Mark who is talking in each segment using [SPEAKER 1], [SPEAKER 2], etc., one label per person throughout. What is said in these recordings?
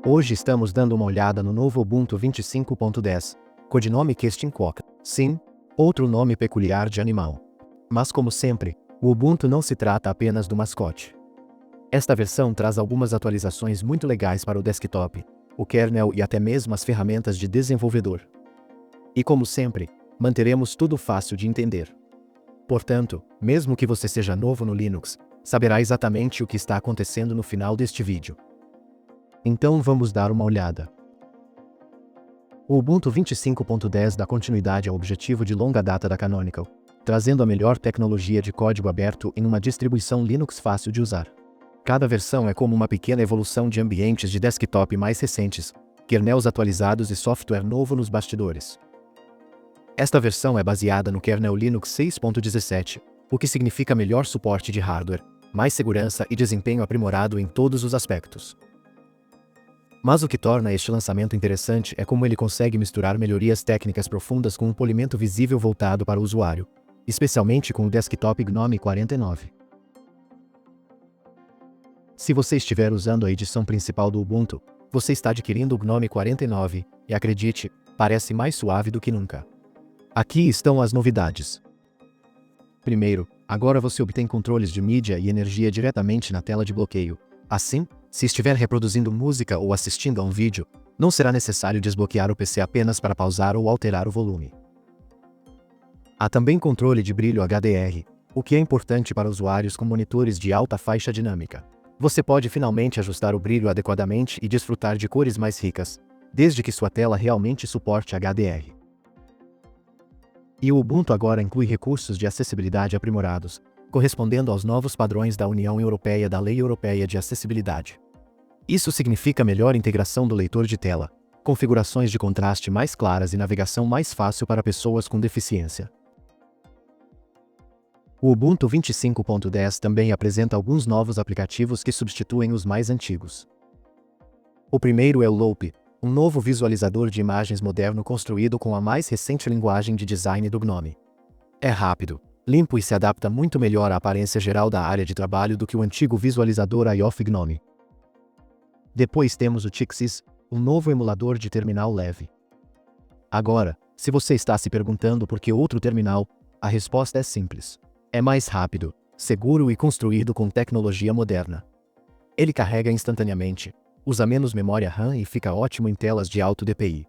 [SPEAKER 1] Hoje estamos dando uma olhada no novo Ubuntu 25.10, codinome Kestincock. Sim, outro nome peculiar de animal. Mas como sempre, o Ubuntu não se trata apenas do mascote. Esta versão traz algumas atualizações muito legais para o desktop, o kernel e até mesmo as ferramentas de desenvolvedor. E como sempre, manteremos tudo fácil de entender. Portanto, mesmo que você seja novo no Linux, saberá exatamente o que está acontecendo no final deste vídeo. Então vamos dar uma olhada. O Ubuntu 25.10 dá continuidade ao objetivo de longa data da Canonical, trazendo a melhor tecnologia de código aberto em uma distribuição Linux fácil de usar. Cada versão é como uma pequena evolução de ambientes de desktop mais recentes, kernels atualizados e software novo nos bastidores. Esta versão é baseada no kernel Linux 6.17, o que significa melhor suporte de hardware, mais segurança e desempenho aprimorado em todos os aspectos. Mas o que torna este lançamento interessante é como ele consegue misturar melhorias técnicas profundas com um polimento visível voltado para o usuário, especialmente com o desktop GNOME 49. Se você estiver usando a edição principal do Ubuntu, você está adquirindo o GNOME 49, e acredite, parece mais suave do que nunca. Aqui estão as novidades. Primeiro, agora você obtém controles de mídia e energia diretamente na tela de bloqueio. Assim, se estiver reproduzindo música ou assistindo a um vídeo, não será necessário desbloquear o PC apenas para pausar ou alterar o volume. Há também controle de brilho HDR, o que é importante para usuários com monitores de alta faixa dinâmica. Você pode finalmente ajustar o brilho adequadamente e desfrutar de cores mais ricas, desde que sua tela realmente suporte HDR. E o Ubuntu agora inclui recursos de acessibilidade aprimorados, correspondendo aos novos padrões da União Europeia da Lei Europeia de Acessibilidade. Isso significa melhor integração do leitor de tela, configurações de contraste mais claras e navegação mais fácil para pessoas com deficiência. O Ubuntu 25.10 também apresenta alguns novos aplicativos que substituem os mais antigos. O primeiro é o Loupe, um novo visualizador de imagens moderno construído com a mais recente linguagem de design do GNOME. É rápido, limpo e se adapta muito melhor à aparência geral da área de trabalho do que o antigo visualizador IOF GNOME. Depois temos o Tixis, um novo emulador de terminal leve. Agora, se você está se perguntando por que outro terminal, a resposta é simples. É mais rápido, seguro e construído com tecnologia moderna. Ele carrega instantaneamente, usa menos memória RAM e fica ótimo em telas de alto DPI.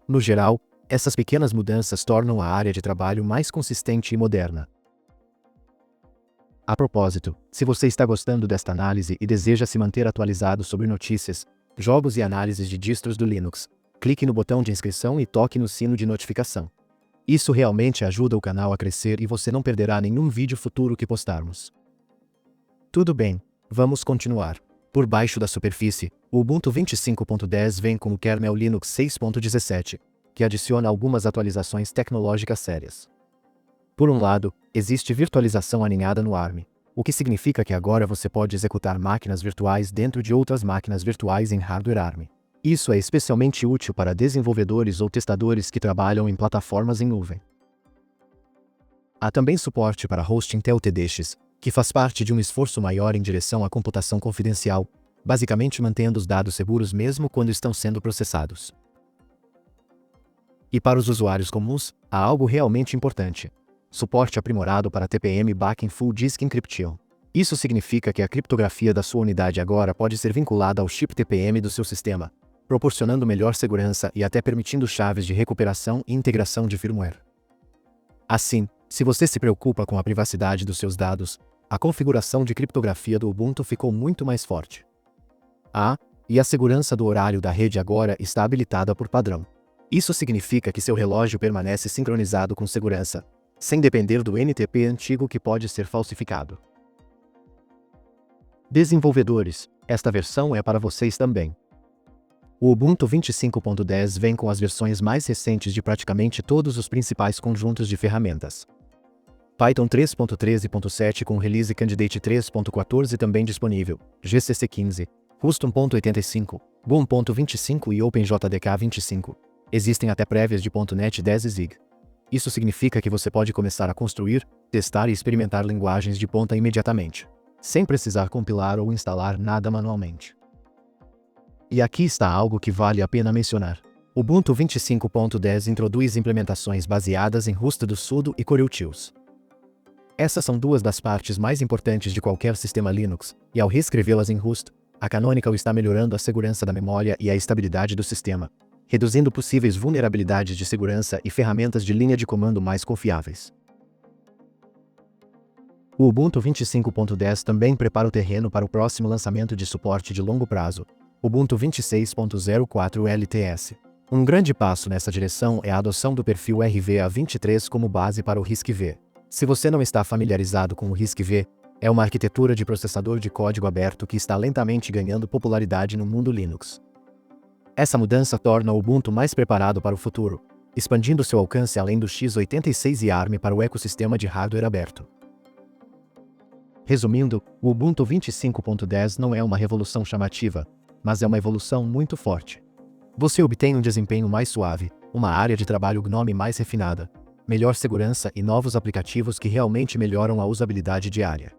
[SPEAKER 1] No geral, essas pequenas mudanças tornam a área de trabalho mais consistente e moderna. A propósito, se você está gostando desta análise e deseja se manter atualizado sobre notícias, jogos e análises de distros do Linux, clique no botão de inscrição e toque no sino de notificação. Isso realmente ajuda o canal a crescer e você não perderá nenhum vídeo futuro que postarmos. Tudo bem, vamos continuar. Por baixo da superfície, o Ubuntu 25.10 vem com o kernel Linux 6.17, que adiciona algumas atualizações tecnológicas sérias. Por um lado, existe virtualização aninhada no ARM, o que significa que agora você pode executar máquinas virtuais dentro de outras máquinas virtuais em hardware ARM. Isso é especialmente útil para desenvolvedores ou testadores que trabalham em plataformas em nuvem. Há também suporte para hosting TLTDX, que faz parte de um esforço maior em direção à computação confidencial, basicamente mantendo os dados seguros mesmo quando estão sendo processados. E para os usuários comuns, há algo realmente importante: suporte aprimorado para TPM Backing Full Disk Encryption. Isso significa que a criptografia da sua unidade agora pode ser vinculada ao chip TPM do seu sistema, proporcionando melhor segurança e até permitindo chaves de recuperação e integração de firmware. Assim, se você se preocupa com a privacidade dos seus dados, a configuração de criptografia do Ubuntu ficou muito mais forte. E a segurança do horário da rede agora está habilitada por padrão. Isso significa que seu relógio permanece sincronizado com segurança, sem depender do NTP antigo que pode ser falsificado. Desenvolvedores, esta versão é para vocês também. O Ubuntu 25.10 vem com as versões mais recentes de praticamente todos os principais conjuntos de ferramentas. Python 3.13.7 com Release Candidate 3.14 também disponível, GCC 15, Custom.85, GOM.25 e OpenJDK 25. Existem até prévias de .NET 10 e Zig. Isso significa que você pode começar a construir, testar e experimentar linguagens de ponta imediatamente, sem precisar compilar ou instalar nada manualmente. E aqui está algo que vale a pena mencionar. O Ubuntu 25.10 introduz implementações baseadas em Rust do sudo e CoreUtils. Essas são duas das partes mais importantes de qualquer sistema Linux, e ao reescrevê-las em Rust, a Canonical está melhorando a segurança da memória e a estabilidade do sistema, reduzindo possíveis vulnerabilidades de segurança e ferramentas de linha de comando mais confiáveis. O Ubuntu 25.10 também prepara o terreno para o próximo lançamento de suporte de longo prazo, Ubuntu 26.04 LTS. Um grande passo nessa direção é a adoção do perfil RVA23 como base para o RISC-V. Se você não está familiarizado com o RISC-V, é uma arquitetura de processador de código aberto que está lentamente ganhando popularidade no mundo Linux. Essa mudança torna o Ubuntu mais preparado para o futuro, expandindo seu alcance além do x86 e ARM para o ecossistema de hardware aberto. Resumindo, o Ubuntu 25.10 não é uma revolução chamativa, mas é uma evolução muito forte. Você obtém um desempenho mais suave, uma área de trabalho GNOME mais refinada, melhor segurança e novos aplicativos que realmente melhoram a usabilidade diária.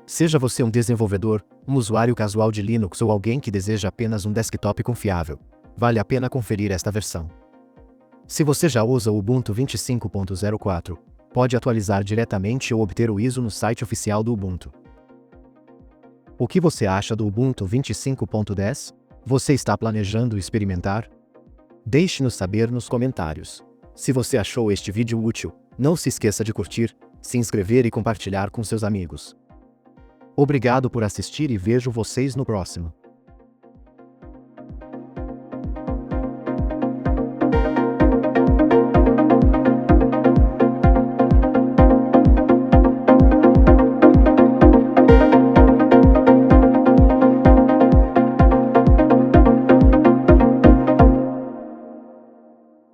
[SPEAKER 1] Seja você um desenvolvedor, um usuário casual de Linux ou alguém que deseja apenas um desktop confiável, vale a pena conferir esta versão. Se você já usa o Ubuntu 25.04, pode atualizar diretamente ou obter o ISO no site oficial do Ubuntu. O que você acha do Ubuntu 25.10? Você está planejando experimentar? Deixe-nos saber nos comentários. Se você achou este vídeo útil, não se esqueça de curtir, se inscrever e compartilhar com seus amigos. Obrigado por assistir e vejo vocês no próximo.